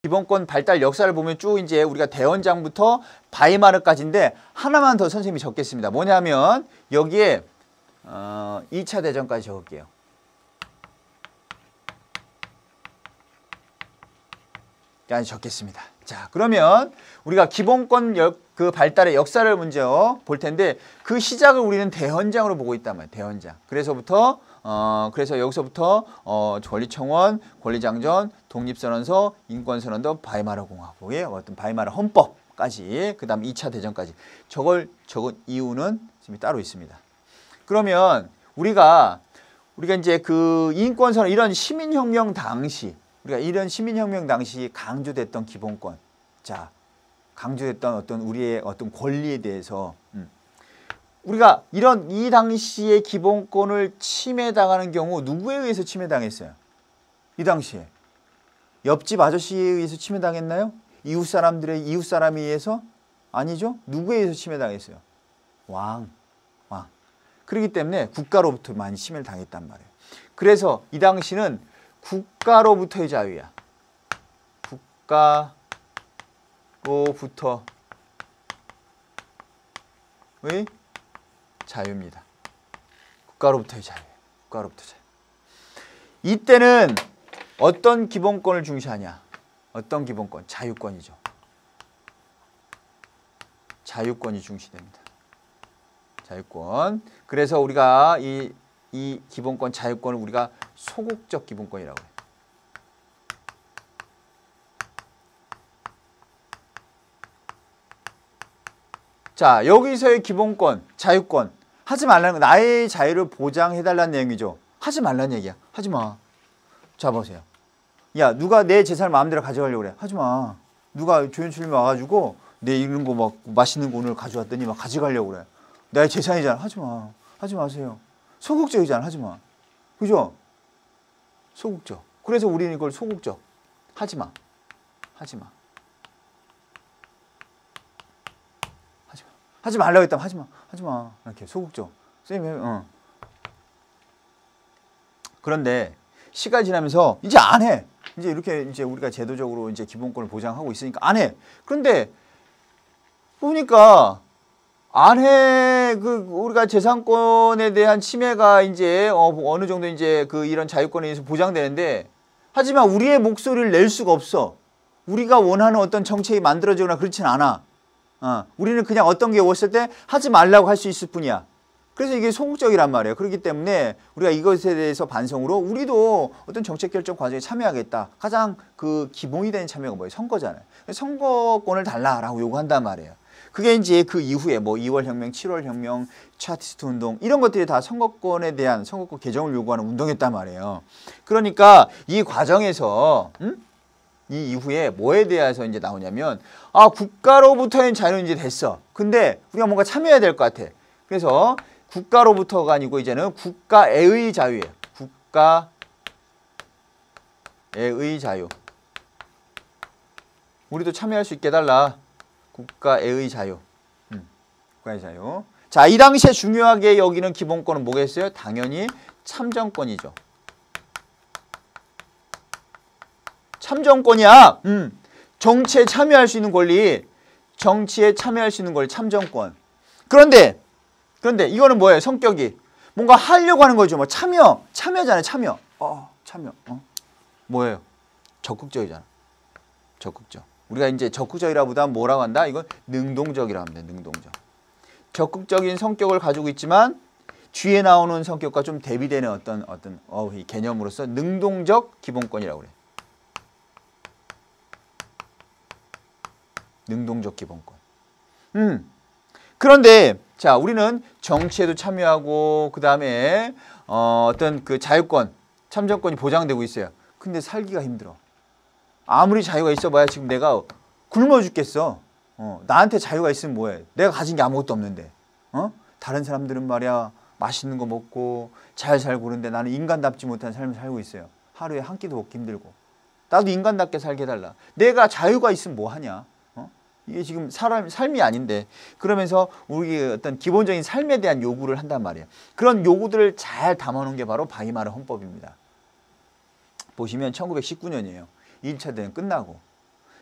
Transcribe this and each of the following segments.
기본권 발달 역사를 보면 쭉 이제 우리가 대원장부터 바이마르까지인데 하나만 더 선생님이 적겠습니다. 뭐냐면 여기에 2차 대전까지 적을게요. 까지 적겠습니다. 자, 그러면 우리가 기본권 그 발달의 역사를 먼저 볼 텐데 그 시작을 우리는 대헌장으로 보고 있단 말이에요. 대헌장. 그래서 여기서부터 권리청원, 권리장전, 독립선언서, 인권선언도 바이마르 공화국의 어떤 바이마르 헌법까지 그다음 2차 대전까지 저걸 적은 이유는 지금 따로 있습니다. 그러면 우리가 이제 그 인권선언 이런 시민혁명 당시 우리가 이런 시민혁명 당시 강조됐던 기본권, 자 강조됐던 어떤 우리의 어떤 권리에 대해서 우리가 이 당시에 기본권을 침해당하는 경우 누구에 의해서 침해당했어요? 이 당시에 옆집 아저씨에 의해서 침해당했나요? 이웃 사람에 의해서? 아니죠? 누구에 의해서 침해당했어요? 왕. 그렇기 때문에 국가로부터 많이 침해를 당했단 말이에요. 그래서 이 당시는 국가로부터의 자유야. 국가로부터의 자유입니다. 국가로부터의 자유. 국가로부터 자유. 이때는 어떤 기본권을 중시하냐? 어떤 기본권? 자유권이죠. 자유권이 중시됩니다. 자유권. 그래서 우리가 이 기본권, 자유권을 우리가 소극적 기본권이라고 해요. 자, 여기서의 기본권, 자유권. 하지 말라는 거, 나의 자유를 보장해달라는 내용이죠. 하지 말라는 얘기야. 하지 마. 자, 보세요. 야, 누가 내 재산을 마음대로 가져가려고 그래. 하지 마. 누가 조연출님 와가지고 내 이런 거 막 맛있는 거 오늘 가져왔더니 막 가져가려고 그래. 나의 재산이잖아. 하지 마. 하지 마세요. 소극적이잖아. 하지 마. 그죠? 소극적. 그래서 우리는 이걸 소극적. 하지 마. 하지 마. 하지 마. 하지 말라고 했다면 하지 마. 하지 마. 이렇게 소극적. 선생님, 그런데 시간이 지나면서 이제 안 해. 이제 이렇게 이제 우리가 제도적으로 이제 기본권을 보장하고 있으니까 안 해. 그런데 보니까 안 해. 우리가 재산권에 대한 침해가 이제 어느 정도 이제 이런 자유권에 의해서 보장되는데 하지만 우리의 목소리를 낼 수가 없어. 우리가 원하는 어떤 정책이 만들어지거나 그렇진 않아. 우리는 그냥 어떤 게 왔을 때 하지 말라고 할 수 있을 뿐이야. 그래서 이게 소극적이란 말이에요. 그렇기 때문에 우리가 이것에 대해서 반성으로 우리도 어떤 정책 결정 과정에 참여하겠다. 가장 기본이 되는 참여가 뭐예요? 선거잖아요. 선거권을 달라라고 요구한단 말이에요. 그게 이제 그 이후에 뭐 2월 혁명, 7월 혁명, 차티스트 운동 이런 것들이 다 선거권에 대한 선거권 개정을 요구하는 운동이었단 말이에요. 그러니까 이 과정에서 이 이후에 뭐에 대해서 이제 나오냐면 국가로부터의 자유는 이제 됐어. 근데 우리가 뭔가 참여해야 될 것 같아. 그래서 국가로부터가 아니고 이제는 국가의 자유예요. 국가의 자유. 우리도 참여할 수 있게 해달라. 국가의 자유. 국가의 자유. 자, 이 당시에 중요하게 여기는 기본권은 뭐겠어요? 당연히 참정권이죠. 참정권이야. 정치에 참여할 수 있는 권리. 정치에 참여할 수 있는 권리. 참정권. 그런데 이거는 뭐예요? 성격이. 뭔가 하려고 하는 거죠. 뭐 참여잖아요. 참여. 참여. 뭐예요? 적극적이잖아. 적극적. 우리가 이제 적극적이라보다 뭐라고 한다? 이건 능동적이라고 합니다. 능동적. 적극적인 성격을 가지고 있지만 뒤에 나오는 성격과 좀 대비되는 어떤 이 개념으로서 능동적 기본권이라고 그래요. 능동적 기본권. 그런데 자, 우리는 정치에도 참여하고 그다음에 어떤 자유권, 참정권이 보장되고 있어요. 근데 살기가 힘들어. 아무리 자유가 있어봐야 지금 내가 굶어 죽겠어. 나한테 자유가 있으면 뭐해? 내가 가진 게 아무것도 없는데. 다른 사람들은 말이야 맛있는 거 먹고 잘 살고 그러는데 나는 인간답지 못한 삶을 살고 있어요. 하루에 한 끼도 먹기 힘들고. 나도 인간답게 살게 해달라. 내가 자유가 있으면 뭐 하냐? 이게 지금 삶이 아닌데. 그러면서 우리 어떤 기본적인 삶에 대한 요구를 한단 말이에요. 그런 요구들을 잘 담아놓은 게 바로 바이마르 헌법입니다. 보시면 1919년이에요. 1차 대전 끝나고.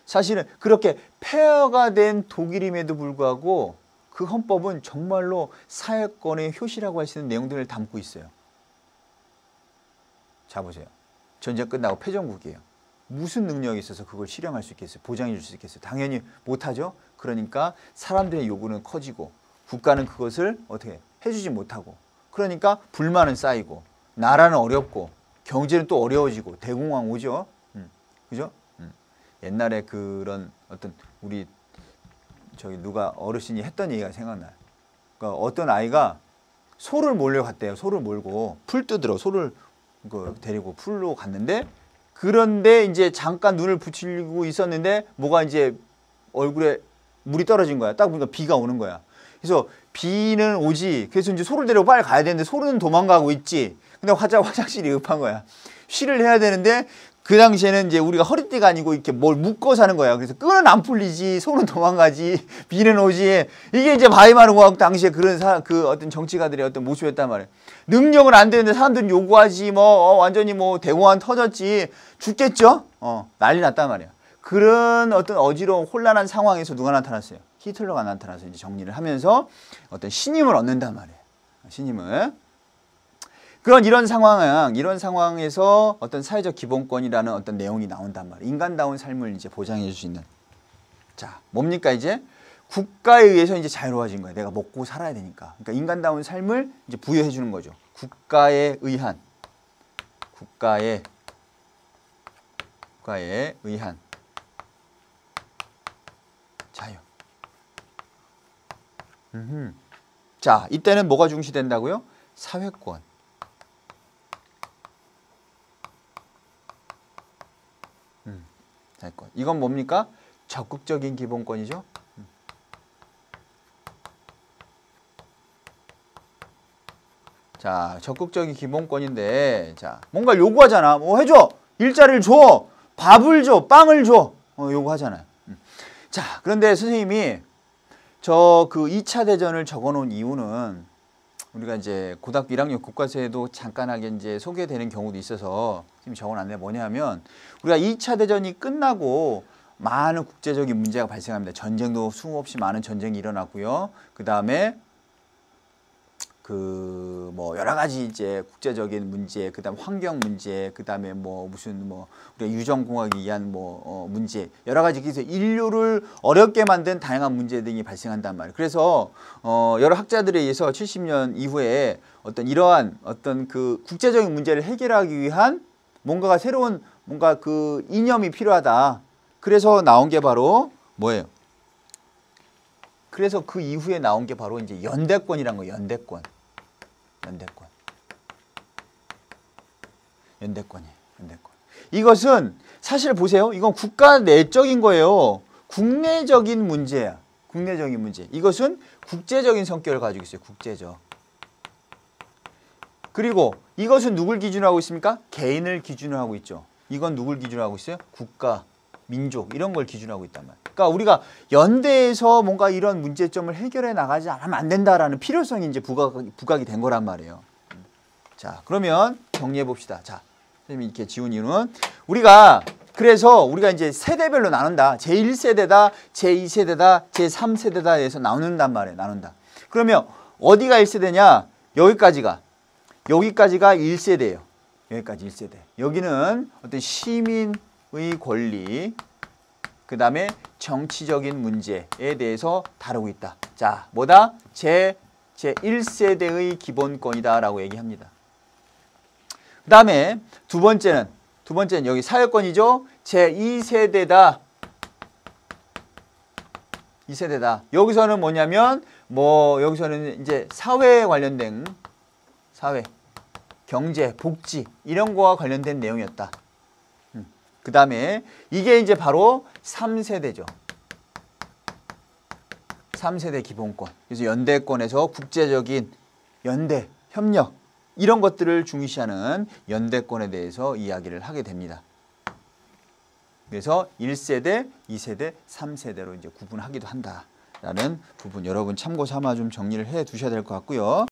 사실은 그렇게 폐허가 된 독일임에도 불구하고 그 헌법은 정말로 사회권의 효시라고 할 수 있는 내용들을 담고 있어요. 자 보세요. 전쟁 끝나고 패전국이에요. 무슨 능력이 있어서 그걸 실행할 수 있겠어요? 보장해 줄 수 있겠어요? 당연히 못하죠. 그러니까 사람들의 요구는 커지고 국가는 그것을 어떻게 해주지 못하고 그러니까 불만은 쌓이고 나라는 어렵고 경제는 또 어려워지고 대공황 오죠. 그죠? 옛날에 그런 어떤 우리 저기 누가 어르신이 했던 얘기가 생각나요. 그러니까 어떤 아이가 소를 몰려갔대요. 소를 몰고 풀 뜯으러 소를 데리고 풀로 갔는데 그런데 이제 잠깐 눈을 붙이고 있었는데 뭐가 이제 얼굴에 물이 떨어진 거야. 딱 보니까 비가 오는 거야. 그래서 비는 오지. 그래서 이제 소를 데리고 빨리 가야 되는데 소는 도망가고 있지. 근데 화장실이 급한 거야. 쉬를 해야 되는데 그 당시에는 이제 우리가 허리띠가 아니고 이렇게 뭘 묶어 사는 거야. 그래서 끈은 안 풀리지, 소는 도망가지, 비는 오지. 이게 이제 바이마르공화국 당시에 그런 그 어떤 정치가들의 어떤 모습이었단 말이에요. 능력은 안 되는데 사람들은 요구하지, 완전히 대공황 터졌지, 죽겠죠? 난리 났단 말이야. 그런 어떤 어지러운 혼란한 상황에서 누가 나타났어요? 히틀러가 나타나서 이제 정리를 하면서 어떤 신임을 얻는단 말이에요. 신임을. 이런 상황에서 어떤 사회적 기본권이라는 어떤 내용이 나온단 말이에요. 인간다운 삶을 이제 보장해 줄 수 있는. 자, 뭡니까 이제? 국가에 의해서 이제 자유로워진 거예요. 내가 먹고 살아야 되니까. 그러니까 인간다운 삶을 이제 부여해 주는 거죠. 국가에 의한 자유. 자, 이때는 뭐가 중시된다고요? 사회권. 이건 뭡니까? 적극적인 기본권이죠. 자, 적극적인 기본권인데, 자, 뭔가 요구하잖아. 뭐 해줘. 일자리를 줘. 밥을 줘. 빵을 줘. 요구하잖아요. 자, 그런데 선생님이 저 그 2차 대전을 적어 놓은 이유는 우리가 이제 고등학교 1학년 국가서에도 잠깐하게 이제 소개되는 경우도 있어서 지금 적어놨는데 뭐냐면 우리가 2차 대전이 끝나고 많은 국제적인 문제가 발생합니다. 전쟁도 수없이 많은 전쟁이 일어났고요. 그 다음에 뭐 여러 가지 이제 국제적인 문제, 그 다음 환경 문제, 그 다음에 우리가 유전공학에 의한 문제, 여러 가지 그래서 인류를 어렵게 만든 다양한 문제 등이 발생한단 말이에요. 그래서 여러 학자들에 의해서 70년 이후에 이러한 그 국제적인 문제를 해결하기 위한 뭔가가 새로운 뭔가 그 이념이 필요하다. 그래서 나온 게 바로 뭐예요? 그래서 그 이후에 나온 게 바로 이제 연대권이란 거예요. 연대권. 이것은 사실 보세요. 이건 국가 내적인 거예요. 국내적인 문제야. 국내적인 문제. 이것은 국제적인 성격을 가지고 있어요. 국제적. 그리고 이것은 누굴 기준으로 하고 있습니까? 개인을 기준으로 하고 있죠. 이건 누굴 기준으로 하고 있어요? 국가, 민족 이런 걸 기준으로 하고 있단 말이에요. 그러니까 우리가 연대에서 뭔가 이런 문제점을 해결해 나가지 않으면 안 된다라는 필요성이 이제 부각이 된 거란 말이에요. 자, 그러면 정리해 봅시다. 자, 선생님이 이렇게 지운 이유는 그래서 우리가 이제 세대별로 나눈다. 제1세대다, 제2세대다, 제3세대다 해서 나눈단 말이에요. 나눈다. 그러면 어디가 1세대냐? 여기까지가 1세대예요. 여기까지 1세대. 여기는 어떤 시민의 권리, 그 다음에 정치적인 문제에 대해서 다루고 있다. 자, 뭐다? 제1세대의 기본권이다 라고 얘기합니다. 그 다음에 두 번째는 여기 사회권이죠. 제2세대다. 2세대다. 여기서는 뭐냐면 여기서는 이제 사회에 관련된 사회, 경제, 복지 이런 거와 관련된 내용이었다. 그 다음에 이게 이제 바로 3세대죠. 3세대 기본권. 그래서 연대권에서 국제적인 연대, 협력 이런 것들을 중시하는 연대권에 대해서 이야기를 하게 됩니다. 그래서 1세대, 2세대, 3세대로 이제 구분하기도 한다라는 부분 여러분 참고 삼아 좀 정리를 해 두셔야 될 것 같고요.